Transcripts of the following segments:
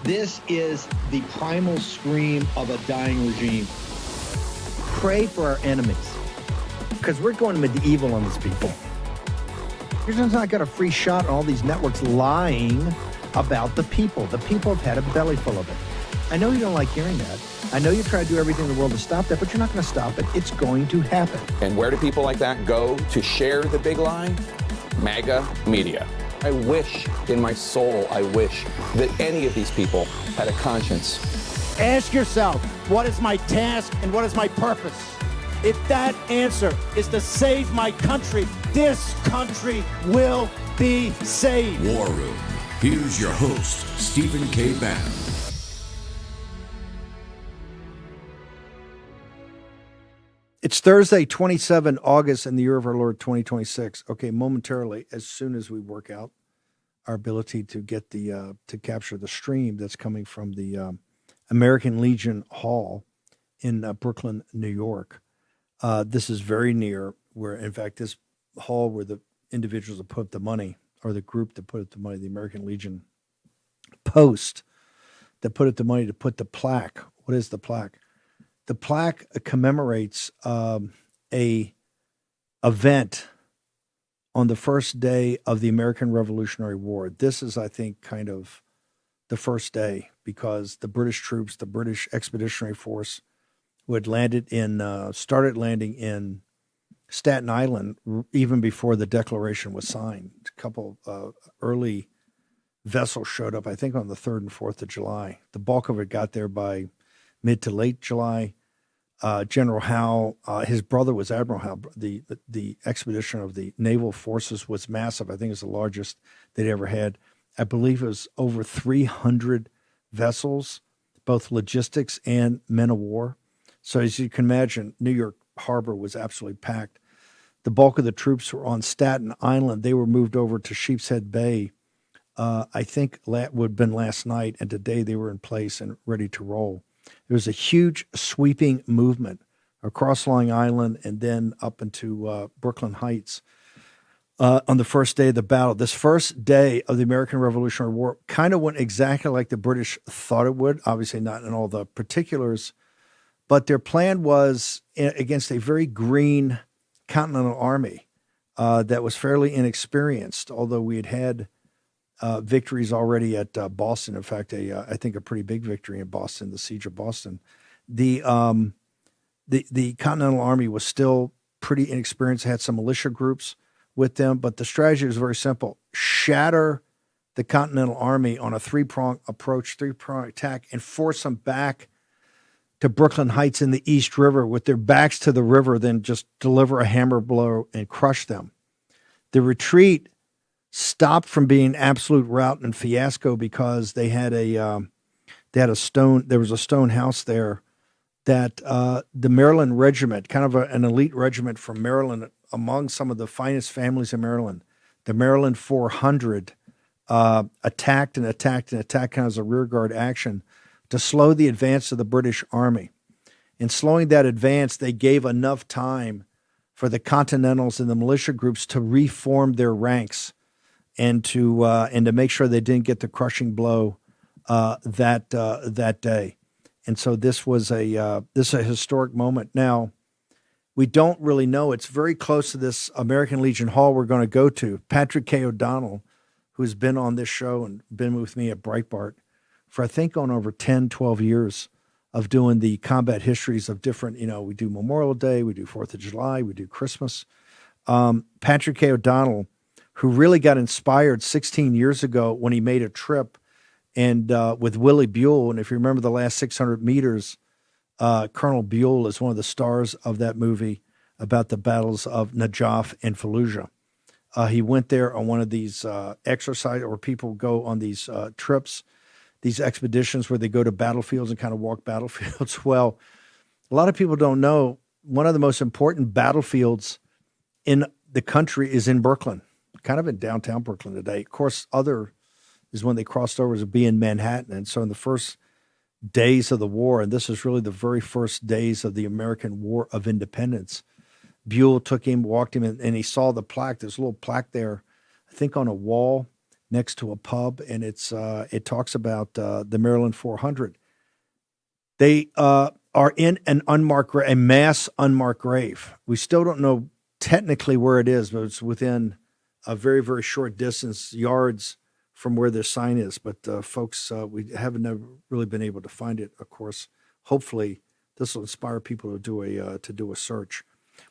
This is the primal scream of a dying regime. Pray for our enemies, because we're going medieval on these people. You're just not got a free shot on all these networks lying about the people. The people have had a belly full of it. I know you don't like hearing that. I know you try to do everything in the world to stop that, but you're not going to stop it. It's going to happen. And where do people like that go to share the big lie? MAGA media. I wish in my soul, I wish that any of these people had a conscience. Ask yourself, what is my task and what is my purpose? If that answer is to save my country, this country will be saved. War Room. Here's your host, Stephen K. Bannon. It's Thursday, 27 August in the year of our Lord 2026. Okay, momentarily, as soon as we work out our ability to get the to capture the stream that's coming from the American Legion Hall in Brooklyn, New York. This is very near where, in fact, this hall where the individuals that put up the money, or the group that put up the money, the American Legion Post that put up the money to put the plaque. What is the plaque? The plaque commemorates a event on the first day of the American Revolutionary War. This is, I think, kind of the first day, because the British troops, the British Expeditionary Force, who had started landing in Staten Island even before the Declaration was signed. A couple early vessels showed up, I think, on the 3rd and 4th of July. The bulk of it got there by mid to late July. General Howe, his brother was Admiral Howe. The expedition of the naval forces was massive. I think it's the largest they'd ever had. I believe it was over 300 vessels, both logistics and men of war. So as you can imagine, New York Harbor was absolutely packed. The bulk of the troops were on Staten Island. They were moved over to Sheepshead Bay, I think would have been last night, and today they were in place and ready to roll. There was a huge sweeping movement across Long Island and then up into Brooklyn Heights on the first day of the battle. This first day of the American Revolutionary War kind of went exactly like the British thought it would, obviously not in all the particulars, but their plan was against a very green Continental Army that was fairly inexperienced, although we had victories already at Boston. In fact, I think a pretty big victory in Boston, the siege of Boston. The Continental Army was still pretty inexperienced. It had some militia groups with them, but the strategy was very simple: shatter the Continental Army on a three-prong approach, three-prong attack, and force them back to Brooklyn Heights in the East River with their backs to the river, then just deliver a hammer blow and crush them. The retreat stopped from being absolute rout and fiasco because they had there was a stone house there that the Maryland Regiment, kind of an elite regiment from Maryland, among some of the finest families in Maryland, the Maryland 400, attacked, kind of as a rearguard action to slow the advance of the British Army. In slowing that advance, they gave enough time for the Continentals and the militia groups to reform their ranks and to make sure they didn't get the crushing blow that day. And so this was a historic moment. Now, we don't really know. It's very close to this American Legion Hall we're going to go to. Patrick K. O'Donnell, who's been on this show and been with me at Breitbart for, I think, on over 10, 12 years of doing the combat histories of different, we do Memorial Day, we do 4th of July, we do Christmas. Patrick K. O'Donnell, who really got inspired 16 years ago when he made a trip and with Willie Buell. And if you remember the last 600 meters, Colonel Buell is one of the stars of that movie about the battles of Najaf and Fallujah. He went there on one of these exercise, or people go on these trips, these expeditions where they go to battlefields and kind of walk battlefields. Well, a lot of people don't know one of the most important battlefields in the country is in Brooklyn, kind of in downtown Brooklyn today. Of course, other is when they crossed over to be in Manhattan. And so in the first days of the war, and this is really the very first days of the American War of Independence, Buell took him, walked him, and he saw the plaque. There's a little plaque there, I think on a wall next to a pub, and it talks about the Maryland 400. They are in a mass unmarked grave. We still don't know technically where it is, but it's within a very, very short distance, yards from where their sign is. But folks, we haven't never really been able to find it. Of course, hopefully this will inspire people to do a search.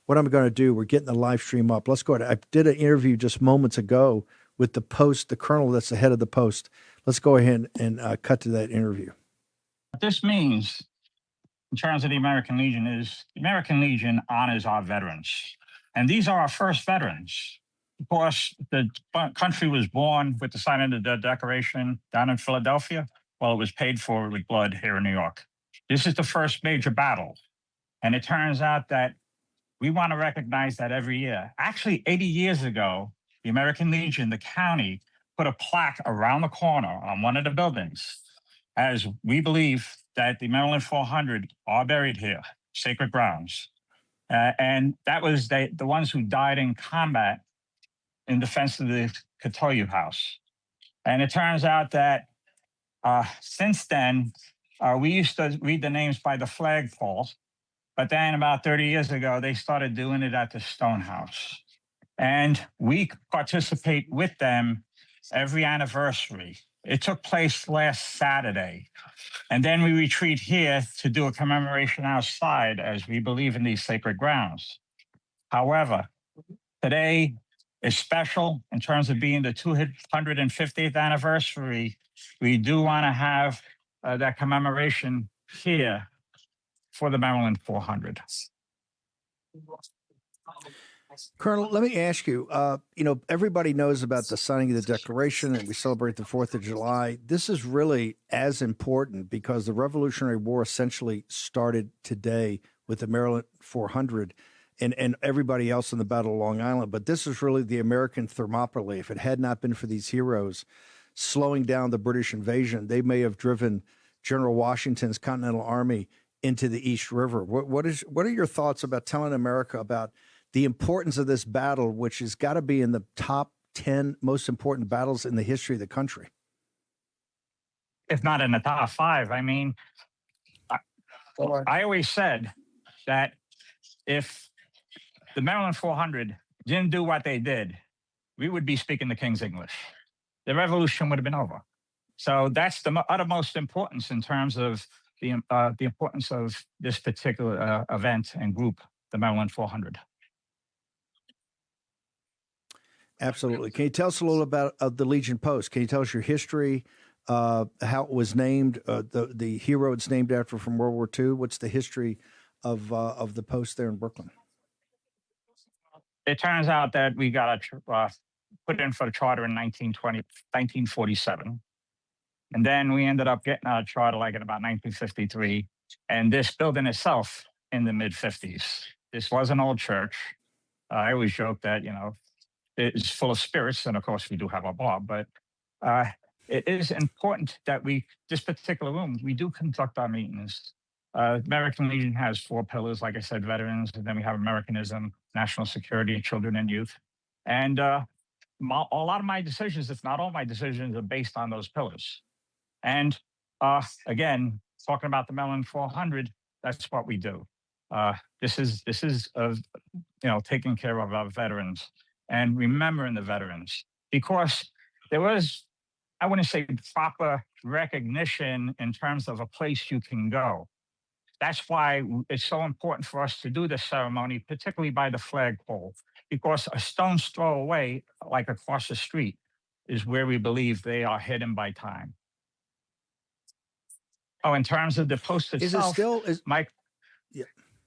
What I'm going to do, we're getting the live stream up. Let's go ahead. I did an interview just moments ago with the Post, the colonel that's the head of the Post. Let's go ahead and cut to that interview. What this means in terms of the American Legion is the American Legion honors our veterans. And these are our first veterans. Of course, the country was born with the signing of the Declaration down in Philadelphia. Well, it was paid for with blood here in New York. This is the first major battle. And it turns out that we want to recognize that every year. Actually, 80 years ago, the American Legion, the county, put a plaque around the corner on one of the buildings, as we believe that the Maryland 400 are buried here, sacred grounds. And that was the ones who died in combat in defense of the Katoyu House. And it turns out that since then, we used to read the names by the flagpole. But then about 30 years ago, they started doing it at the Stone House. And we participate with them every anniversary. It took place last Saturday. And then we retreat here to do a commemoration outside as we believe in these sacred grounds. However, today is special in terms of being the 250th anniversary. We do want to have that commemoration here for the Maryland 400. Colonel, let me ask you, everybody knows about the signing of the Declaration and we celebrate the 4th of July. This is really as important because the Revolutionary War essentially started today with the Maryland 400 and everybody else in the Battle of Long Island. But this is really the American Thermopylae. If it had not been for these heroes slowing down the British invasion, they may have driven General Washington's Continental Army into the East River. What are your thoughts about telling America about the importance of this battle, which has got to be in the top 10 most important battles in the history of the country? If not in the top 5, I mean, I always said that if the Maryland 400 didn't do what they did, we would be speaking the King's English. The revolution would have been over. So that's the uttermost importance in terms of the importance of this particular event and group, the Maryland 400. Absolutely. Can you tell us a little about the Legion Post? Can you tell us your history, how it was named, the hero it's named after from World War II? What's the history of the Post there in Brooklyn? It turns out that we got put in for the charter in 1947. And then we ended up getting our charter like in about 1953. And this building itself in the mid-50s. This was an old church. I always joke that, it's full of spirits. And of course, we do have a bar. But it is important that this particular room, we do conduct our meetings. American Legion has 4 pillars, like I said, veterans. And then we have Americanism, national security, children and youth. And a lot of my decisions, if not all my decisions, are based on those pillars. And again, talking about the Maryland 400, that's what we do. This is taking care of our veterans and remembering the veterans, because there was, I wouldn't say proper recognition in terms of a place you can go. That's why it's so important for us to do this ceremony, particularly by the flagpole, because a stone's throw away, like across the street, is where we believe they are hidden by time. Oh, in terms of the post itself,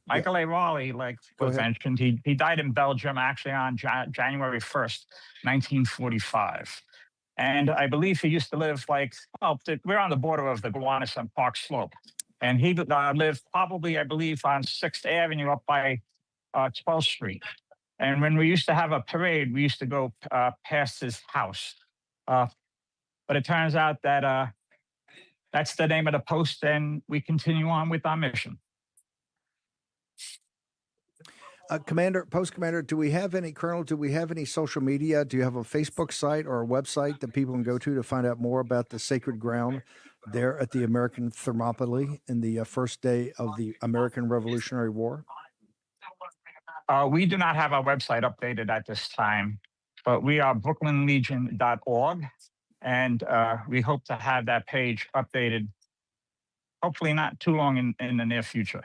Michael A. Raleigh, was mentioned, he died in Belgium actually on January 1st, 1945. And I believe he used to live we're on the border of the Gowanus and Park Slope. And he lived probably, I believe, on 6th Avenue up by 12th Street. And when we used to have a parade, we used to go past his house. But it turns out that that's the name of the post, and we continue on with our mission. Commander, Post Commander, do we have any, Colonel, do we have any social media? Do you have a Facebook site or a website that people can go to find out more about the sacred ground there at the American Thermopylae in the first day of the American Revolutionary War? We do not have our website updated at this time, but we are brooklynlegion.org, and we hope to have that page updated, hopefully not too long in the near future.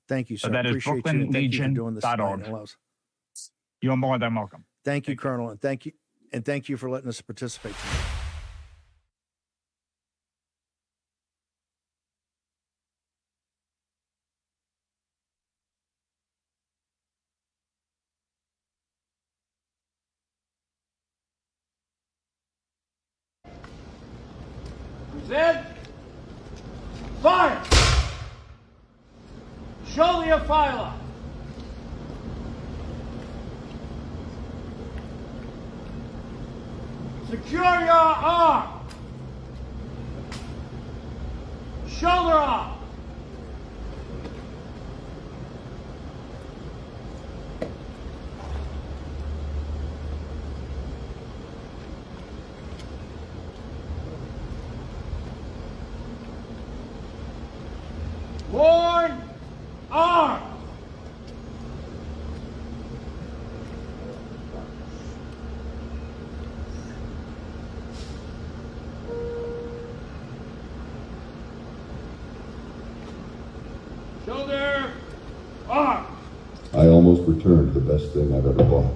Thank you, sir. So that is Appreciate you, and thank you for doing this tonight. brooklynlegion.org. You're more than welcome. Thank you, Colonel, and thank you for letting us participate tonight. Present. Fire! Show the fire. Secure your arm. Shoulder up. Worn arm. Shoulder arm. I almost returned the best thing I've ever bought.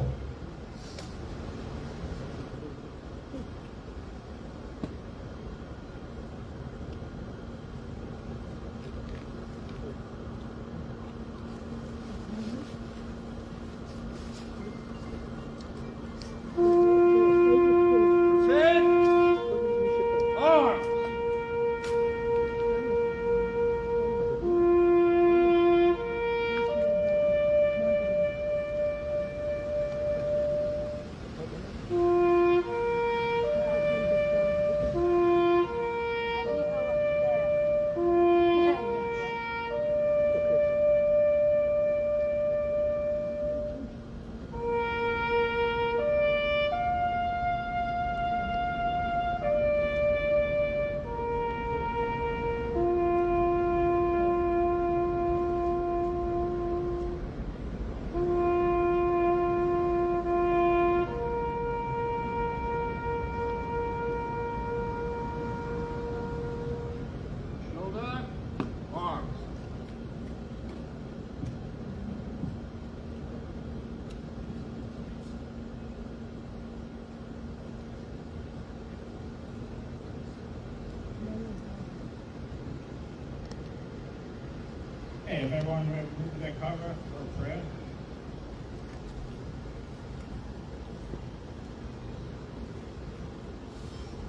Hey, if everyone would move their cover for prayer.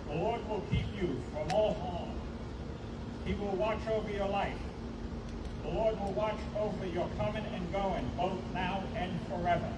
The Lord will keep you from all harm. He will watch over your life. The Lord will watch over your coming and going, both now and forever.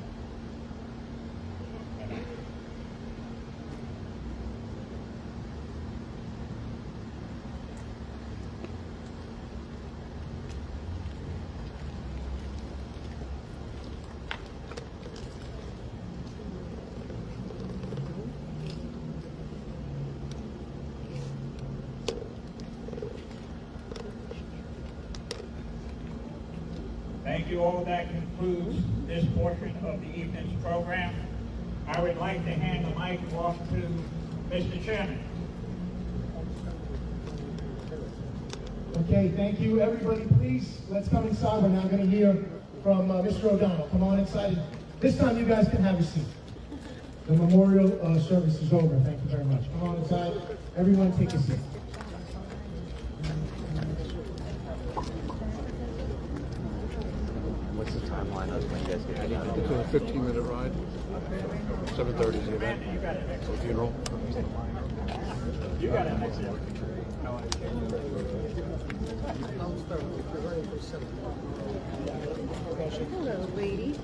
Thank you all. That concludes this portion of the evening's program. I would like to hand the mic off to Mr. Chairman. Okay, thank you. Everybody, please, let's come inside. We're now going to hear from Mr. O'Donnell. Come on inside. This time you guys can have a seat. The memorial service is over. Thank you very much. Come on inside. Everyone take a seat. What's the timeline of when you guys get out? It's a 15-minute ride. 7:30 is the event. The funeral. You got it next year. Hello, lady.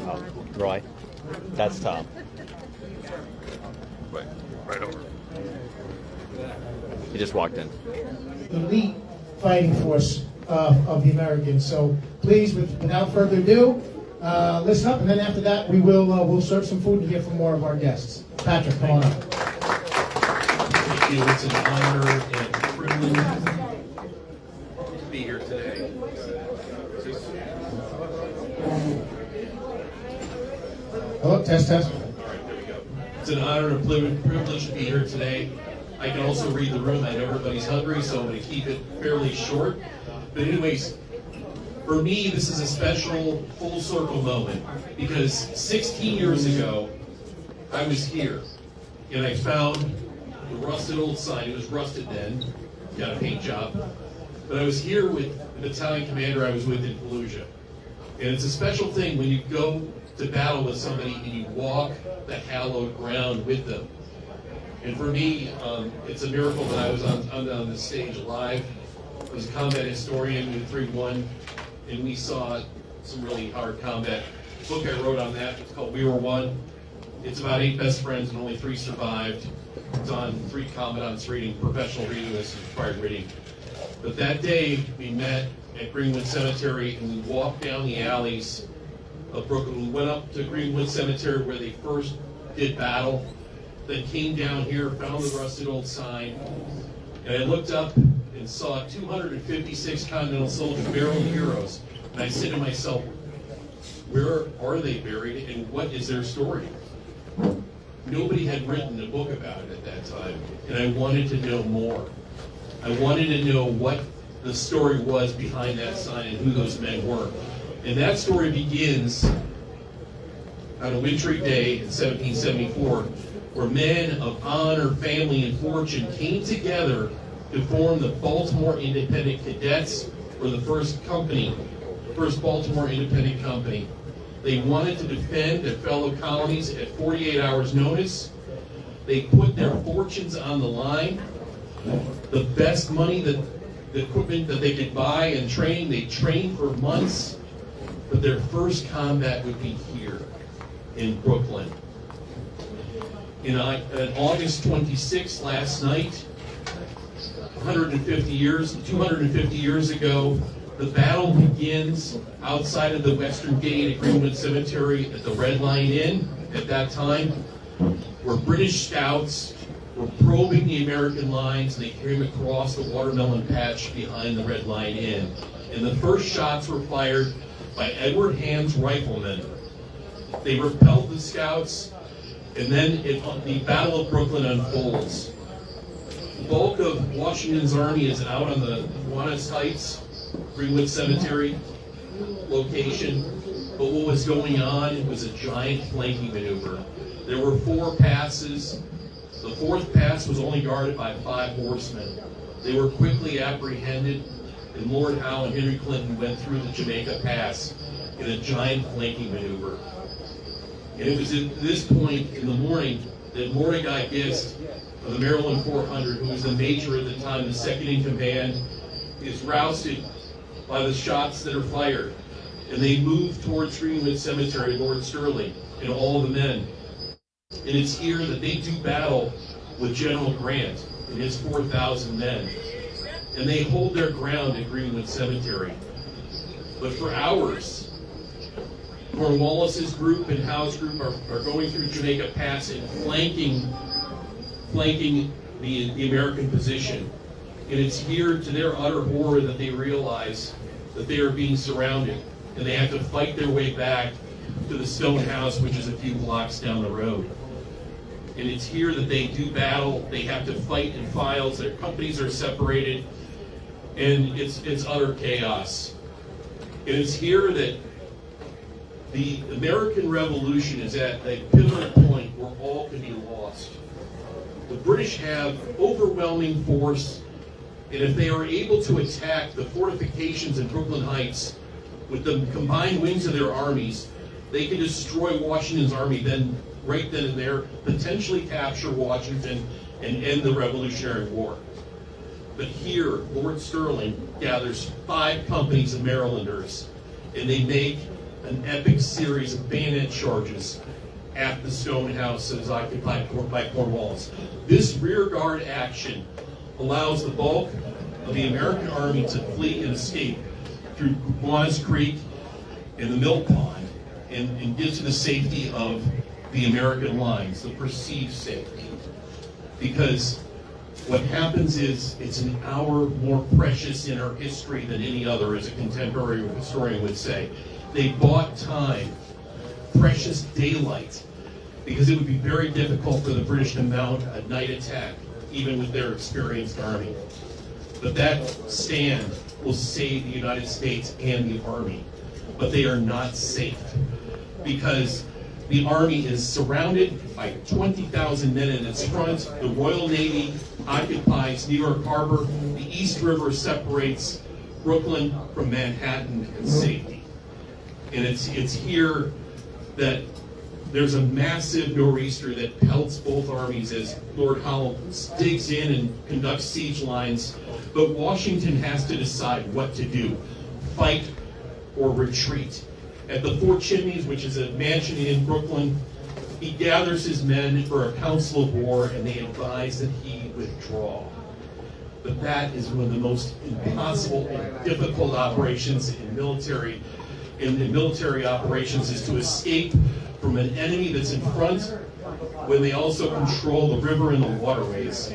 Oh, Roy. That's Tom. Right over. He just walked in. The elite fighting force of the Americans. So please, without further ado, listen up, and then after that, we'll serve some food and hear from more of our guests. Patrick, come on up. Thank you. It's an honor and privilege to be here today. Hello, test. All right, there we go. It's an honor and a privilege to be here today. I can also read the room. I know everybody's hungry, so I'm going to keep it fairly short. But anyways, for me, this is a special full circle moment because 16 years ago, I was here and I found the rusted old sign. It was rusted then, got a paint job. But I was here with the battalion commander I was with in Fallujah. And it's a special thing when you go to battle with somebody and you walk the hallowed ground with them. And for me, it's a miracle that I was on the stage live. I was a combat historian with 3-1, and we saw some really hard combat. The book I wrote on that, it's called We Were One. It's about 8 best friends and only 3 survived. It's on 3 Commandant's reading, professional reading list, required reading. But that day, we met at Greenwood Cemetery, and we walked down the alleys of Brooklyn. We went up to Greenwood Cemetery where they first did battle, then came down here, found the rusted old sign, and I looked up and saw 256 Continental Soldier Maryland heroes, and I said to myself, where are they buried, and what is their story? Nobody had written a book about it at that time, and I wanted to know more. I wanted to know what the story was behind that sign and who those men were. And that story begins on a wintry day in 1774, where men of honor, family, and fortune came together to form the Baltimore Independent Cadets, or the first Baltimore Independent Company. They wanted to defend their fellow colonies at 48 hours' notice. They put their fortunes on the line. The best money, the equipment that they could buy and training, they trained for months. But their first combat would be here in Brooklyn. On August 26th, last night, 250 years ago, the battle begins outside of the Western Gate at Greenwood Cemetery at the Red Line Inn at that time, where British scouts were probing the American lines, and they came across the watermelon patch behind the Red Line Inn. And the first shots were fired by Edward Hand's riflemen. They repelled the scouts, and then the Battle of Brooklyn unfolds. The bulk of Washington's army is out on the Kiwanis Heights, Greenwood Cemetery location, but what was going on was a giant flanking maneuver. There were 4 passes. The 4th pass was only guarded by 5 horsemen. They were quickly apprehended, and Lord Howe and Henry Clinton went through the Jamaica Pass in a giant flanking maneuver. And it was at this point in the morning that Mordecai Gist of the Maryland 400, who was the major at the time, the second in command, is rousted by the shots that are fired. And they move towards Greenwood Cemetery, Lord Sterling, and all the men. And it's here that they do battle with General Grant and his 4,000 men. And they hold their ground at Greenwood Cemetery. But for hours, Cornwallis's group and Howe's group are going through Jamaica Pass and flanking the American position. And it's here, to their utter horror, that they realize that they are being surrounded, and they have to fight their way back to the Stone House, which is a few blocks down the road. And it's here that they do battle. They have to fight in files. Their companies are separated, and it's utter chaos. And it's here that the American Revolution is at a pivotal point where all can be lost. The British have overwhelming force, and if they are able to attack the fortifications in Brooklyn Heights with the combined wings of their armies, they can destroy Washington's army right then and there, potentially capture Washington and end the Revolutionary War. But here, Lord Sterling gathers 5 companies of Marylanders, and they make an epic series of bayonet charges at the Stone House that is occupied by Cornwallis. This rear guard action allows the bulk of the American Army to flee and escape through Guanas Creek and the Milk Pond and get to the safety of the American lines, the perceived safety. Because what happens is it's an hour more precious in our history than any other, as a contemporary historian would say. They bought time, precious daylight, because it would be very difficult for the British to mount a night attack, even with their experienced army. But that stand will save the United States and the Army. But they are not safe, because the Army is surrounded by 20,000 men in its front. The Royal Navy occupies New York Harbor. The East River separates Brooklyn from Manhattan in safety. And it's here that there's a massive nor'easter that pelts both armies as Lord Howe digs in and conducts siege lines. But Washington has to decide what to do, fight or retreat. At the Four Chimneys, which is a mansion in Brooklyn, he gathers his men for a council of war, and they advise that he withdraw. But that is one of the most impossible and difficult operations in military operations, is to escape from an enemy that's in front when they also control the river and the waterways.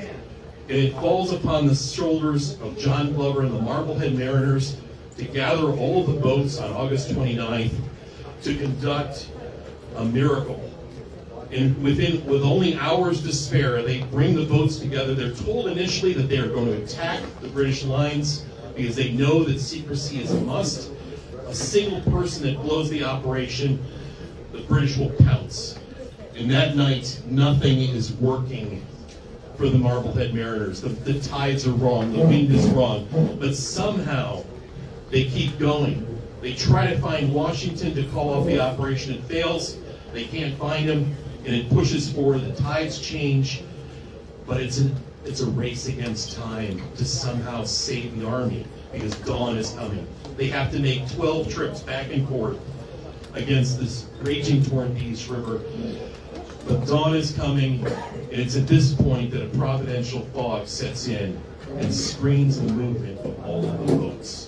And it falls upon the shoulders of John Glover and the Marblehead Mariners to gather all of the boats on August 29th to conduct a miracle. And with only hours to spare, they bring the boats together. They're told initially that they are going to attack the British lines because they know that secrecy is a must. A single person that blows the operation, the British will pounce. And that night, nothing is working for the Marblehead Mariners. The tides are wrong, the wind is wrong, but somehow they keep going. They try to find Washington to call off the operation. It fails. They can't find him, and it pushes forward. The tides change, but it's a race against time to somehow save the army, because dawn is coming. They have to make 12 trips back and forth against this raging torrent, the East River. But dawn is coming, and it's at this point that a providential fog sets in and screens the movement of all of the boats.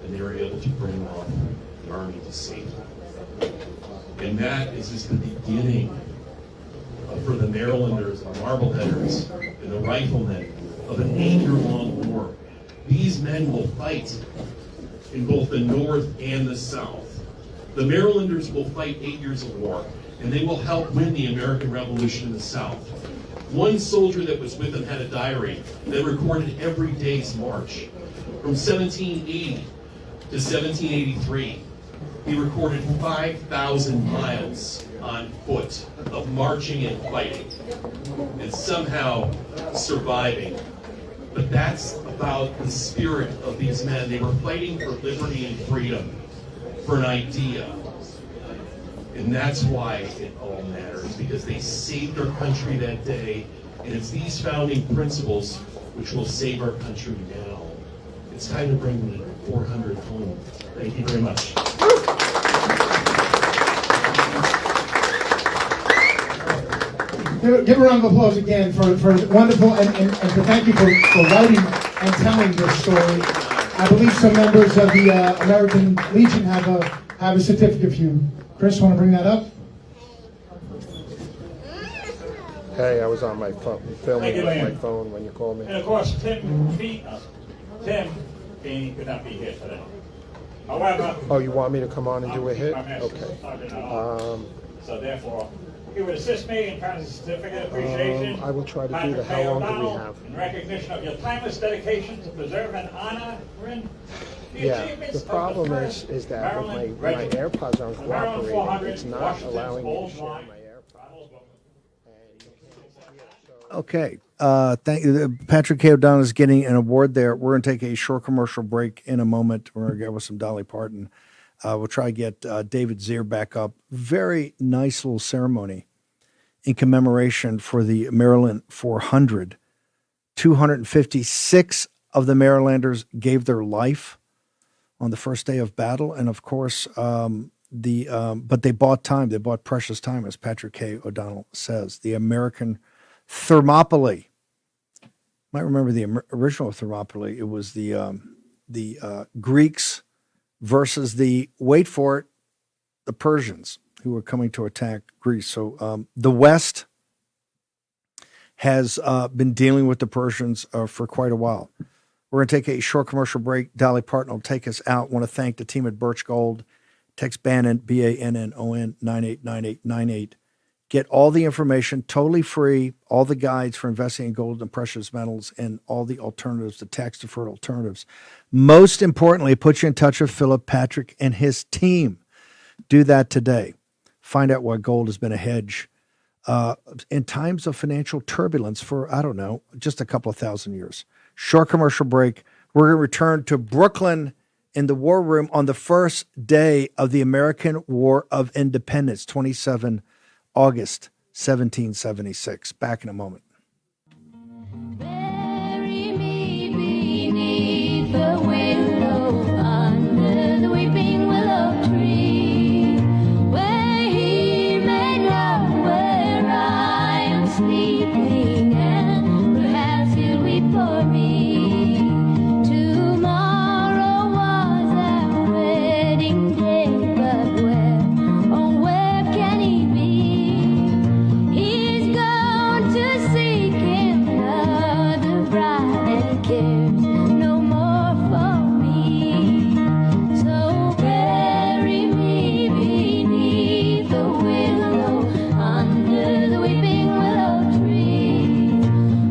And they were able to bring off the army to safety. And that is just the beginning for the Marylanders, the Marbleheaders, and the Riflemen of an 8-year-long war. These men will fight in both the North and the South. The Marylanders will fight 8 years of war, and they will help win the American Revolution in the South. One soldier that was with them had a diary that recorded every day's march. From 1780 to 1783, he recorded 5,000 miles on foot of marching and fighting, and somehow surviving. But that's about the spirit of these men. They were fighting for liberty and freedom, for an idea. And that's why it all matters, because they saved our country that day, and it's these founding principles which will save our country now. It's time to bring the 400 home. Thank you very much. Give a round of applause again for wonderful, and to thank you for writing and telling this story. I believe some members of the American Legion have a certificate for you. Chris, want to bring that up? Hey, I was on my phone, filming with my phone when you called me. And of course, Tim Feeney could not be here today. However, Oh, you want me to come on and do a hit? Okay. So therefore, you would assist me in terms of certificate of appreciation. I will try to do the how long do we have? In recognition of your timeless dedication to preserve and honor Yeah, the problem is that when my AirPods aren't cooperating, it's not allowing me to share my AirPods. Okay. Thank you. Patrick K. O'Donnell is getting an award there. We're going to take a short commercial break in a moment. We're going to go with some Dolly Parton. We'll try to get David Zere back up. Very nice little ceremony in commemoration for the Maryland 400. 256 of the Marylanders gave their life on the first day of battle. And of course, but they bought time. They bought precious time, as Patrick K. O'Donnell says. The American Thermopylae. might remember the original Thermopylae. It was the Greeks versus the, wait for it, the Persians who were coming to attack Greece. So the West has been dealing with the Persians for quite a while. We're going to take a short commercial break. Dolly Parton will take us out. Want to thank the team at Birch Gold. Text Bannon, Bannon, 989898. Get all the information totally free, all the guides for investing in gold and precious metals, and all the alternatives, the tax-deferred alternatives. Most importantly, put you in touch with Philip Patrick and his team. Do that today. Find out why gold has been a hedge in times of financial turbulence for, I don't know, just a couple of thousand years. Short commercial break. We're going to return to Brooklyn in the War Room on the first day of the American War of Independence, 27 August 1776. Back in a moment. Bury me beneath the willow, under the weeping willow tree, where he may know where I am sleeping, and perhaps he'll weep for me. Tomorrow was our wedding day, but where, oh where can he be? He's gone to seek another bride and cares no more for me. So bury me beneath the willow, under the weeping willow tree,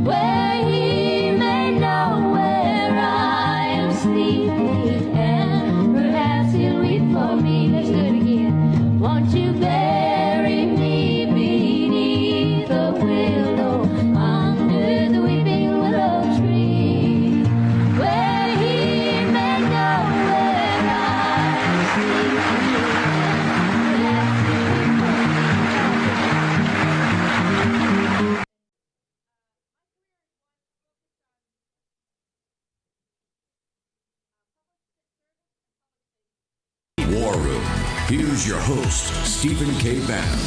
where he may know where I am sleeping, and perhaps he'll weep for me. Let's do it again. Won't you bury me beneath the willow, under the weeping willow tree, where he may know where I am sleeping, and perhaps he'll weep for me. War Room. Here's your host, Stephen K. Bannon.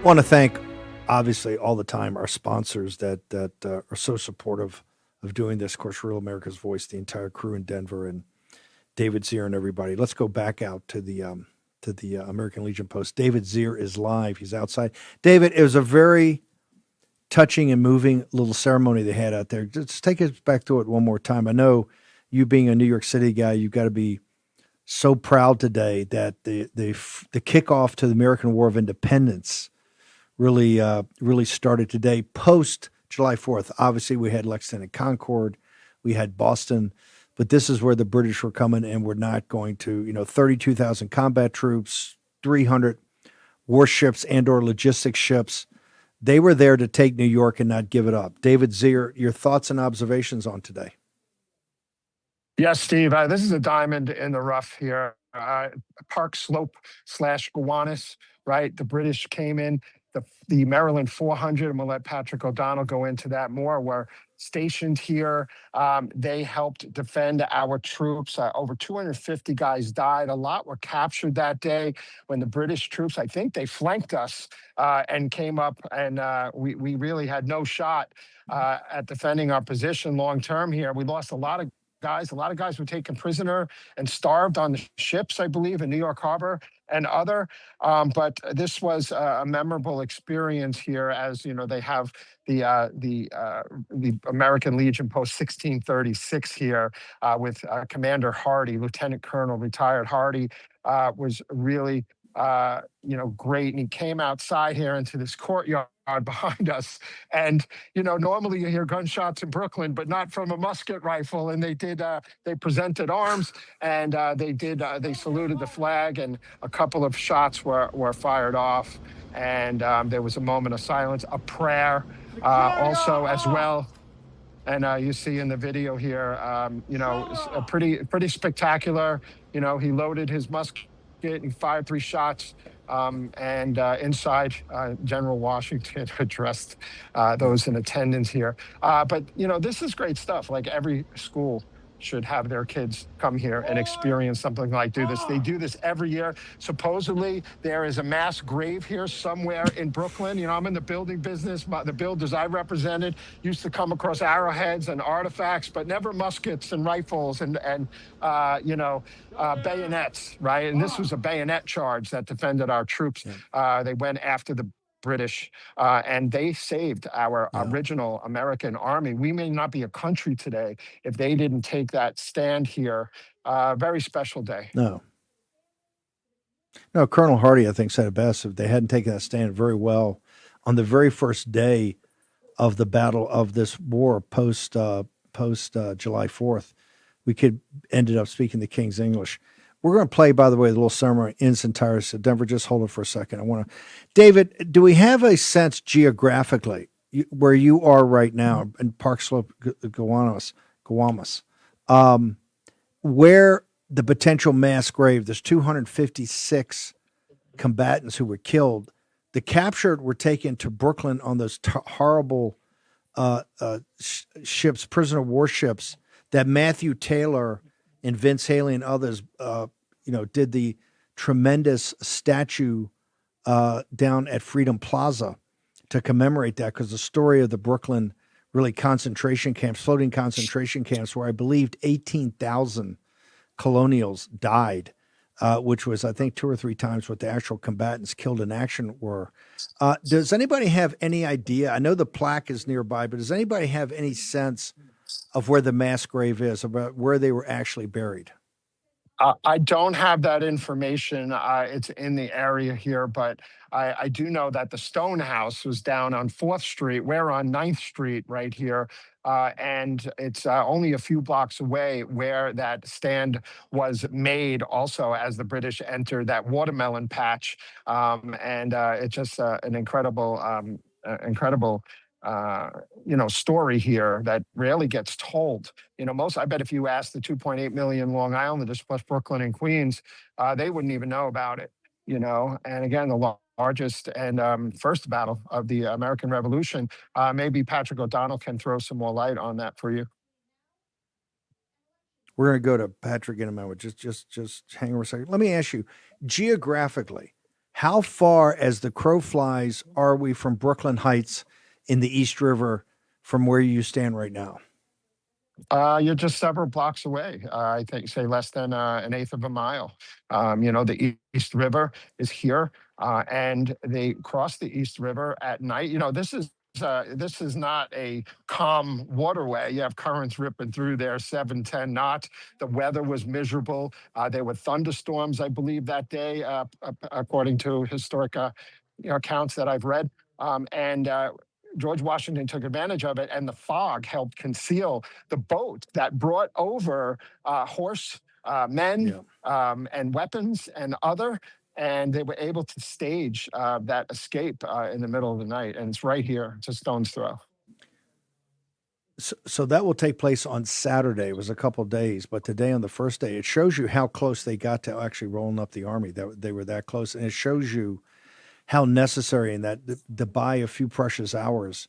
Want to thank, obviously, all the time our sponsors that are so supportive of doing this. Of course, Real America's Voice, the entire crew in Denver, and David Zere and everybody. Let's go back out to the American Legion Post. David Zere is live. He's outside. David, it was a very touching and moving little ceremony they had out there. Just take us back to it one more time. I know you being a New York City guy, you've got to be so proud today that the kickoff to the American War of Independence really started today, post July 4th. Obviously, we had Lexington and Concord, we had Boston, but this is where the British were coming, and we're not going to, 32,000 combat troops, 300 warships and/or logistics ships. They were there to take New York and not give it up. David Zere, your thoughts and observations on today? Yes, Steve. This is a diamond in the rough here. Park Slope / Gowanus, right? The British came in. The Maryland 400, and we'll let Patrick O'Donnell go into that more, were stationed here. They helped defend our troops. Over 250 guys died. A lot were captured that day when the British troops, I think they flanked us and came up, and we really had no shot at defending our position long term here. We lost a lot of guys. A lot of guys were taken prisoner and starved on the ships, I believe, in New York Harbor and other. But this was a memorable experience here, as they have the American Legion Post 1636 here with Commander Hardy, Lieutenant Colonel retired Hardy, was really great. And he came outside here into this courtyard behind us. And, normally you hear gunshots in Brooklyn, but not from a musket rifle. And they presented arms, and they saluted the flag, and a couple of shots were fired off. And there was a moment of silence, a prayer also as well. And you see in the video here, a pretty spectacular. He loaded his musket and fired 3 shots. And inside, General Washington addressed those in attendance here. But, this is great stuff. Like, every school should have their kids come here and experience something like this. They do this every year. Supposedly, there is a mass grave here somewhere in Brooklyn. You know, I'm in the building business. The builders I represented used to come across arrowheads and artifacts, but never muskets and rifles and bayonets, right? And this was a bayonet charge that defended our troops. They went after the British, and they saved our original American army. We may not be a country today if they didn't take that stand here. Very special day. No, Colonel Hardy, I think, said it best. If they hadn't taken that stand very well on the very first day of the battle of this war post July 4th, we could ended up speaking the King's English. We're going to play, by the way, the little summary in its entirety. So, Denver, just hold it for a second. I want to, David, do we have a sense geographically where you are right now in Park Slope, Gowanus, where the potential mass grave? There's 256 combatants who were killed. The captured were taken to Brooklyn on those horrible ships, prisoner warships that Matthew Taylor and Vince Haley and others, did the tremendous statue down at Freedom Plaza to commemorate that, because the story of the Brooklyn really concentration camps, floating concentration camps, where I believed 18,000 colonials died, which was, I think, 2 or 3 times what the actual combatants killed in action were. Does anybody have any idea? I know the plaque is nearby, but does anybody have any sense of where the mass grave is, about where they were actually buried? I don't have that information. It's in the area here, but I do know that the Stone House was down on 4th Street. We're on 9th Street right here. And it's only a few blocks away where that stand was made also as the British entered that watermelon patch. It's just an incredible story here that rarely gets told. I bet if you asked the 2.8 million Long Islanders plus Brooklyn and Queens, they wouldn't even know about it, And again, the largest and first battle of the American Revolution. Maybe Patrick O'Donnell can throw some more light on that for you. We're going to go to Patrick in a moment. Just hang on a second. Let me ask you, geographically, how far as the crow flies are we from Brooklyn Heights in the East River from where you stand right now? You're just several blocks away. I think, say, less than an eighth of a mile. The East River is here, and they cross the East River at night. This is not a calm waterway. You have currents ripping through there, 7, 10 knots. The weather was miserable. There were thunderstorms, I believe, that day, according to historic accounts that I've read. George Washington took advantage of it, and the fog helped conceal the boat that brought over men and weapons and and they were able to stage that escape in the middle of the night. And it's right here. It's a stone's throw. So that will take place on Saturday. It was a couple of days, but today on the first day, it shows you how close they got to actually rolling up the army. They were that close, and it shows you how necessary in that to buy a few precious hours,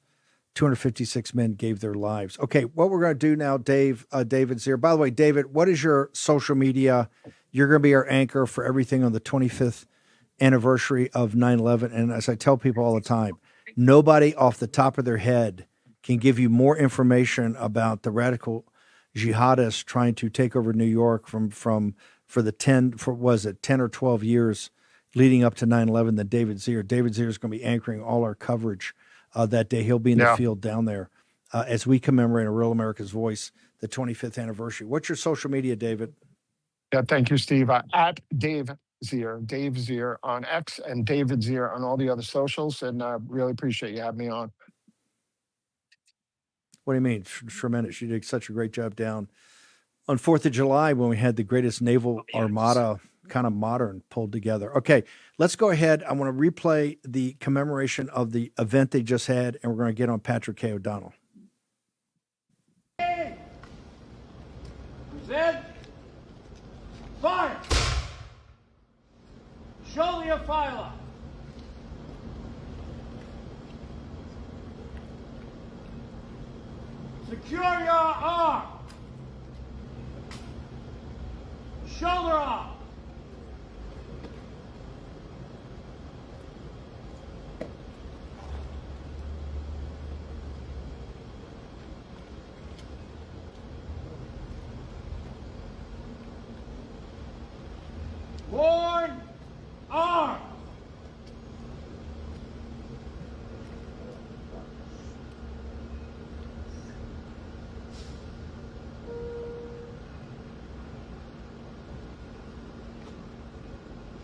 256 men gave their lives. Okay, what we're going to do now, David's here. By the way, David, what is your social media? You're going to be our anchor for everything on the 25th anniversary of 9/11. And as I tell people all the time, nobody off the top of their head can give you more information about the radical jihadists trying to take over New York for 10 or 12 years leading up to 9/11 than David Zere. David Zere is going to be anchoring all our coverage that day. He'll be in the field down there as we commemorate A Real America's Voice, the 25th anniversary. What's your social media, David? Yeah, thank you, Steve. At Dave Zere on X, and David Zere on all the other socials. And really appreciate you having me on. What do you mean? Tremendous. You did such a great job down on 4th of July when we had the greatest naval armada, kind of modern, pulled together. Okay, let's go ahead. I want to replay the commemoration of the event they just had, and we're going to get on Patrick K. O'Donnell. Present. Fire. Shoulder your filer. Secure your arm. Shoulder off. Lord, arms.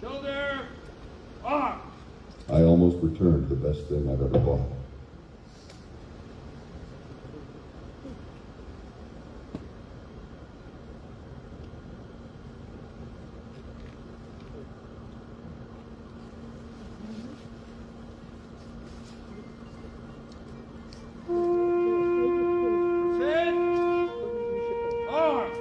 Shoulder, arms. I almost returned the best thing I've ever bought. Sit. Arms.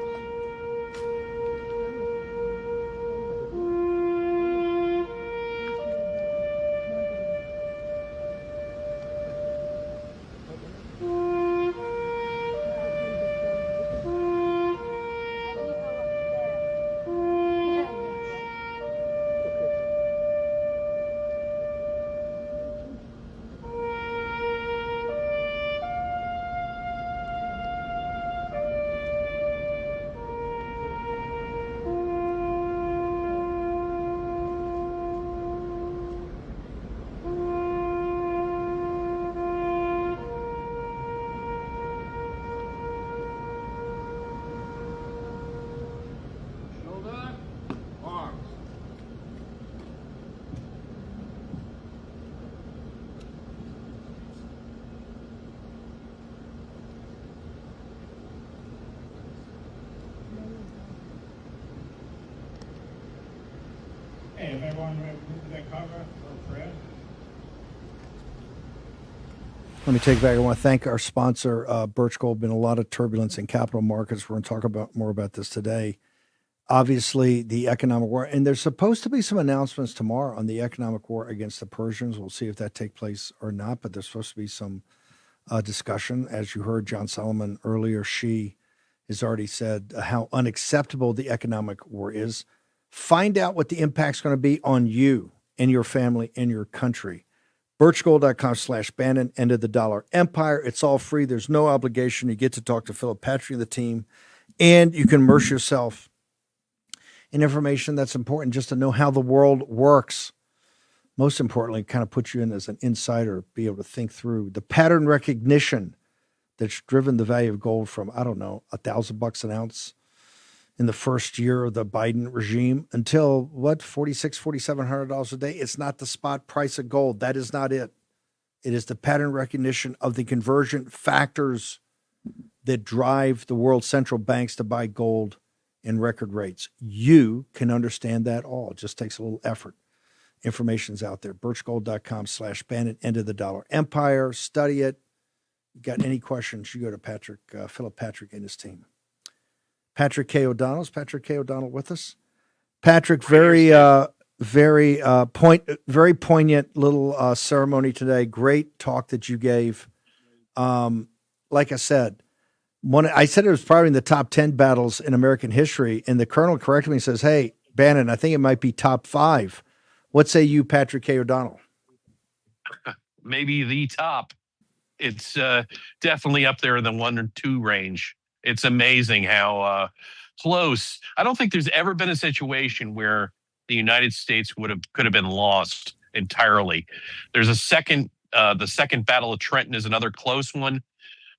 Shoulder, arms. Hey, if everyone moved that cover, for prayer. Let me take it back. I want to thank our sponsor, Birch Gold. Been a lot of turbulence in capital markets. We're going to talk about more about this today. Obviously, the economic war, and there's supposed to be some announcements tomorrow on the economic war against the Persians. We'll see if that takes place or not, but there's supposed to be some discussion. As you heard John Solomon earlier, she has already said how unacceptable the economic war is. Find out what the impact's going to be on you and your family and your country. Birchgold.com/Bannon, end of the dollar empire. It's all free. There's no obligation. You get to talk to Philip Patrick and the team, and you can immerse yourself in information that's important just to know how the world works. Most importantly, kind of put you in as an insider, be able to think through the pattern recognition that's driven the value of gold from, I don't know, $1,000 an ounce in the first year of the Biden regime until what, $4,700 a day. It's not the spot price of gold. That is not it. It is the pattern recognition of the conversion factors that drive the world central banks to buy gold in record rates. You can understand that all. It just takes a little effort. Information's out there. Birchgold.com/Bannon, end of the dollar empire. Study it. You got any questions, you go to Philip Patrick and his team. Patrick K. O'Donnell. Is Patrick K. O'Donnell with us? Patrick, very poignant little ceremony today. Great talk that you gave. Like I said, I said it was probably in the top 10 battles in American history, and the colonel corrected me and says, "Hey, Bannon, I think it might be top 5." What say you, Patrick K. O'Donnell? Maybe the top. It's definitely up there in the 1 or 2 range. It's amazing how close. I don't think there's ever been a situation where the United States could have been lost entirely. There's a second, the second Battle of Trenton is another close one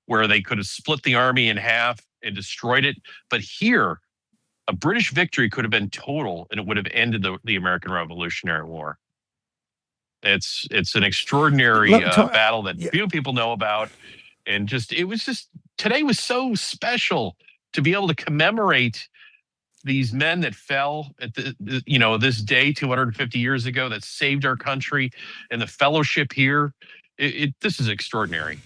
where they could have split the army in half and destroyed it. But here, a British victory could have been total, and it would have ended the American Revolutionary War. It's an extraordinary battle that few people know about, and today was so special to be able to commemorate these men that fell at this day 250 years ago that saved our country, and the fellowship here. This is extraordinary.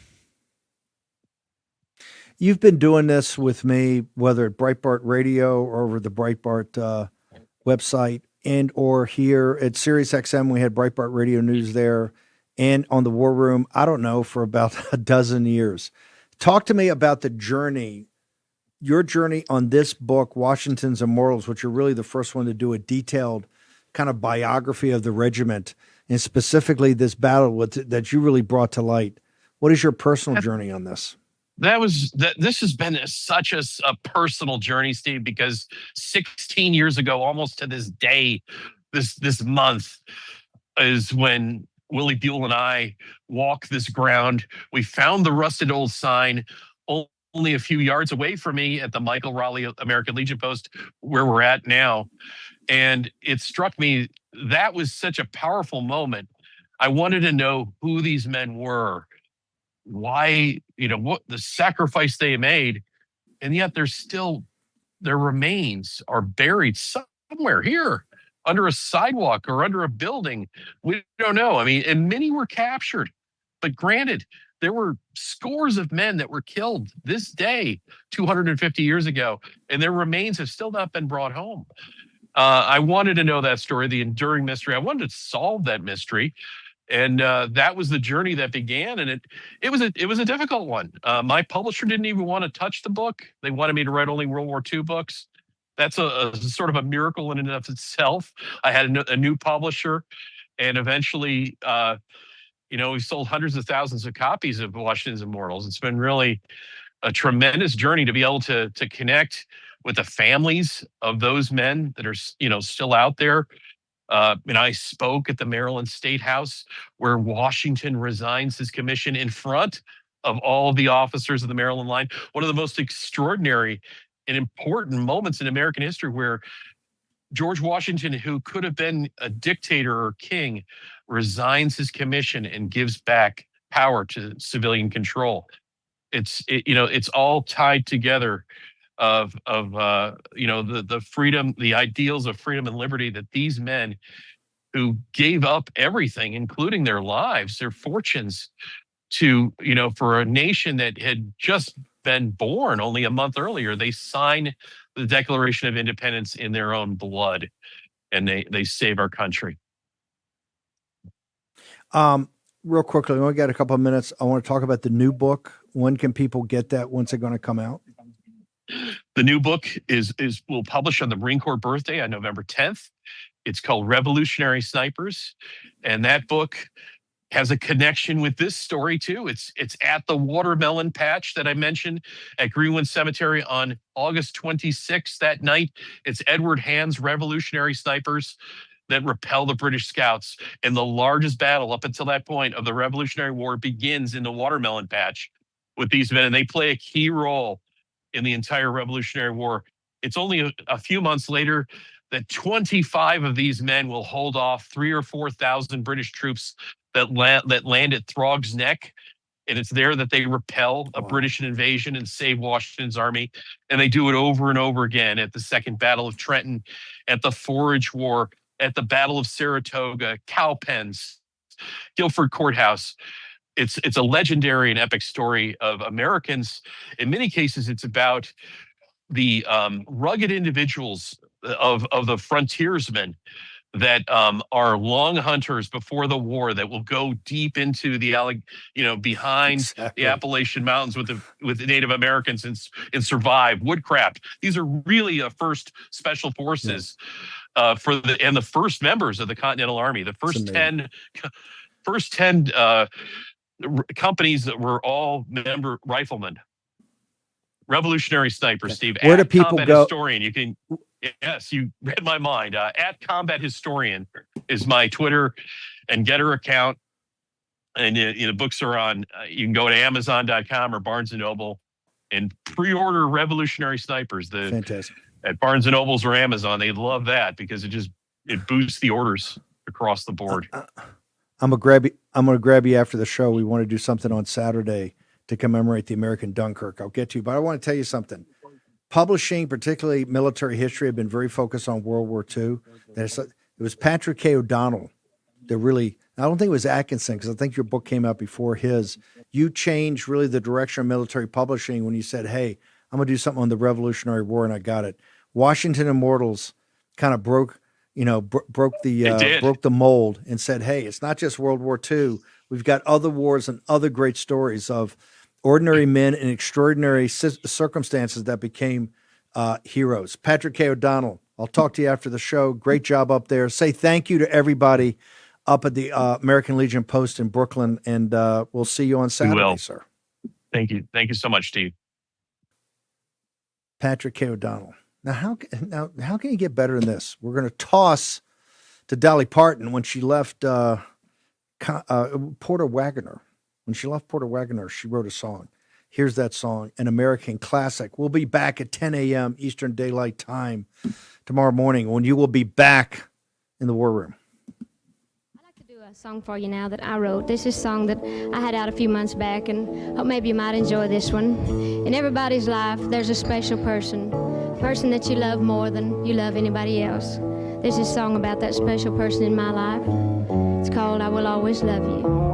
You've been doing this with me, whether at Breitbart Radio or over the Breitbart website, and or here at SiriusXM. We had Breitbart Radio News there, and on the War Room, I don't know, for about a dozen years. Talk to me about the journey your journey on this book, Washington's Immortals, which you're really the first one to do a detailed kind of biography of the regiment, and specifically this battle that you really brought to light. What is your personal journey on this? This has been such a personal journey, Steve, because 16 years ago, almost to this day, this month, is when Willie Buell and I walked this ground. We found the rusted old sign only a few yards away from me at the Michael Raleigh American Legion post where we're at now. And it struck me that was such a powerful moment. I wanted to know who these men were, why, what the sacrifice they made. And yet their remains are buried somewhere here under a sidewalk or under a building. We don't know. I mean, and many were captured, but granted, there were scores of men that were killed this day 250 years ago, and their remains have still not been brought home. I wanted to know that story, the enduring mystery. I wanted to solve that mystery. And that was the journey that began, and it was a difficult one. My publisher didn't even want to touch the book. They wanted me to write only World War II books. That's a sort of a miracle in and of itself. I had a new publisher, and eventually, we sold hundreds of thousands of copies of Washington's Immortals. It's been really a tremendous journey to be able to connect with the families of those men that are still out there. And I spoke at the Maryland State House, where Washington resigns his commission in front of all of the officers of the Maryland line. One of the most extraordinary and important moments in American history, where George Washington, who could have been a dictator or king, resigns his commission and gives back power to civilian control. It's all tied together of the freedom, the ideals of freedom and liberty that these men who gave up everything, including their lives, their fortunes, to for a nation that had just been born only a month earlier. They sign the Declaration of Independence in their own blood, and they save our country. Real quickly, we only got a couple of minutes. I want to talk about the new book. When can people get that? When's it going to come out? The new book will publish on the Marine Corps birthday on November 10th. It's called Revolutionary Snipers, and that book has a connection with this story too. It's at the watermelon patch that I mentioned at Greenwood Cemetery on August 26th. That night, it's Edward Hand's Revolutionary Snipers that repel the British Scouts. And the largest battle up until that point of the Revolutionary War begins in the watermelon patch with these men, and they play a key role in the entire Revolutionary War. It's only a few months later that 25 of these men will hold off 3,000 or 4,000 British troops that land at Throg's Neck. And it's there that they repel a British invasion and save Washington's army. And they do it over and over again at the Second Battle of Trenton, at the Forage War, at the Battle of Saratoga, Cowpens, Guilford Courthouse. It's a legendary and epic story of Americans. In many cases, it's about the rugged individuals of the frontiersmen that are long hunters before the war, that will go deep into the behind the Appalachian Mountains with the Native Americans and survive woodcraft. These are really first special forces and the first members of the Continental Army. The first 10 companies that were all member riflemen. Revolutionary Snipers, Steve. Where do people Combat go? Historian. Yes, you read my mind. At Combat Historian is my Twitter and Getter account. And books are on, you can go to Amazon.com or Barnes & Noble and pre-order Revolutionary Snipers. Fantastic. At Barnes & Nobles or Amazon, they love that because it boosts the orders across the board. I'm gonna grab you after the show. We want to do something on Saturday to commemorate the American Dunkirk. I'll get to you, but I want to tell you something. Publishing, particularly military history, have been very focused on World War II. It was Patrick K. O'Donnell that really, I don't think it was Atkinson, because I think your book came out before his. You changed really the direction of military publishing when you said, hey, I'm going to do something on the Revolutionary War, and I got it. Washington Immortals kind of broke the mold and said, hey, it's not just World War II. We've got other wars and other great stories of ordinary men in extraordinary circumstances that became heroes. Patrick K. O'Donnell, I'll talk to you after the show. Great job up there. Say thank you to everybody up at the American Legion Post in Brooklyn, and we'll see you on Saturday, sir. Thank you. Thank you so much, Steve. Patrick K. O'Donnell. Now, how can you get better than this? We're going to toss to Dolly Parton when she left Porter Wagoner. When she left Porter Wagoner, she wrote a song. Here's that song, an American classic. We'll be back at 10 a.m. Eastern Daylight Time tomorrow morning when you will be back in the War Room. A song for you now that I wrote. This is a song that I had out a few months back, and hope maybe you might enjoy this one. In everybody's life, there's a special person that you love more than you love anybody else. This is a song about that special person in my life. It's called I Will Always Love You.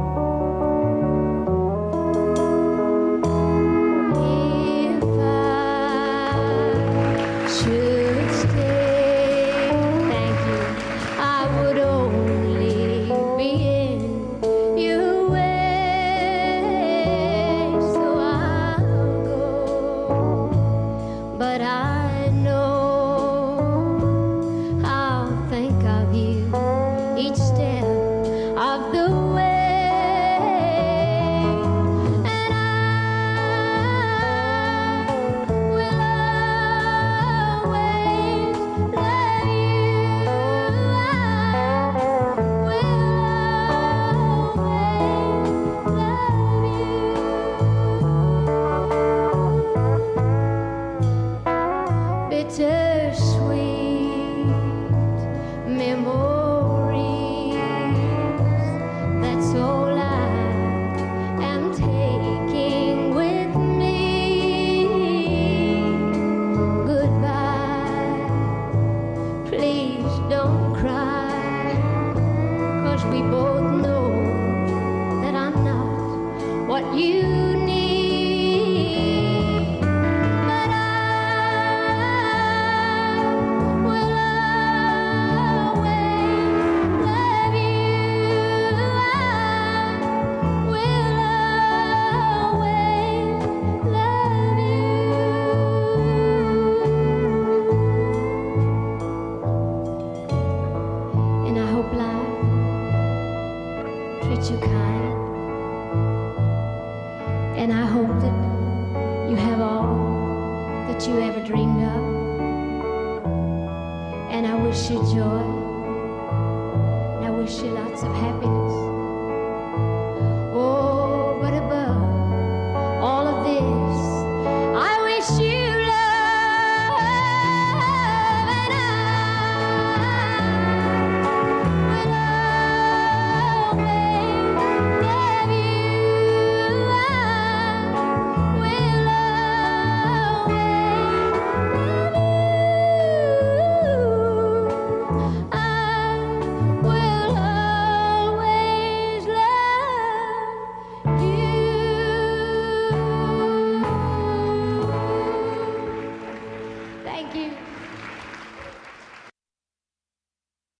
And I wish you joy, and I wish you lots of happiness.